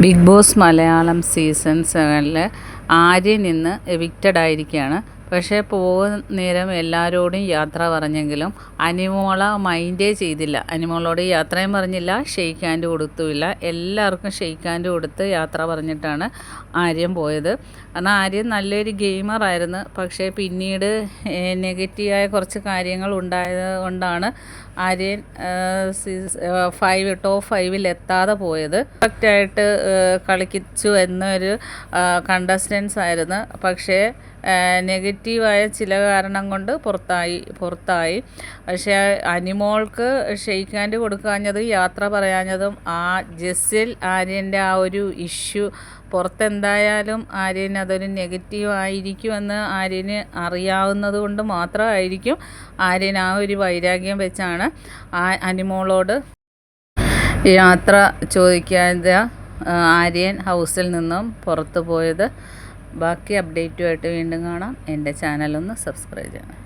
Big Boss Malayalam season 7 Aryan ഇന്ന് evicted ആയിരിക്കുകയാണ്. പക്ഷേ പോകുന്ന നേരം എല്ലാവരോടും യാത്ര പറഞ്ഞെങ്കിലും അനിമോള മൈൻഡേ ചെയ്തില്ല. അനിമോളോട് യാത്രയും പറഞ്ഞില്ല, ഷെയ്ക്ക് ഹാൻഡ് കൊടുത്തുമില്ല. എല്ലാവർക്കും ഷെയ്ക്ക് ഹാൻഡ് കൊടുത്ത് യാത്ര പറഞ്ഞിട്ടാണ് ആര്യൻ പോയത്. കാരണം ആര്യൻ നല്ലൊരു ഗെയിമറായിരുന്നു. പക്ഷേ പിന്നീട് നെഗറ്റീവായ കുറച്ച് കാര്യങ്ങൾ ഉണ്ടായത് കൊണ്ടാണ് ആര്യൻ ടോപ്പ് 5 എത്താതെ പോയത്. പെർഫെക്റ്റായിട്ട് കളിച്ചു എന്നൊരു കണ്ടസ്റ്റൻസ് ആയിരുന്നു. പക്ഷേ നെഗറ്റീവായ ചില കാരണം കൊണ്ട് പുറത്തായി. പക്ഷേ അനിമോൾക്ക് ഷെയ്ക്ക് ഹാൻഡ് കൊടുക്കാഞ്ഞതും യാത്ര പറയാഞ്ഞതും ജസ്സിൽ ആര്യൻ്റെ ആ ഒരു ഇഷ്യൂ പുറത്തെന്തായാലും ആര്യന് അതൊരു നെഗറ്റീവ് ആയിരിക്കുമെന്ന് ആര്യന് അറിയാവുന്നത് കൊണ്ട് മാത്രമായിരിക്കും ആര്യൻ ആ ഒരു വൈരാഗ്യം വെച്ചാണ് അനിമോളോട് യാത്ര ചോദിക്കാതെ ആര്യൻ ഹൗസിൽ നിന്നും പുറത്തു പോയത്. ബാക്കി അപ്ഡേറ്റുമായിട്ട് വീണ്ടും കാണാം. എൻ്റെ ചാനലൊന്ന് സബ്സ്ക്രൈബ് ചെയ്യണം.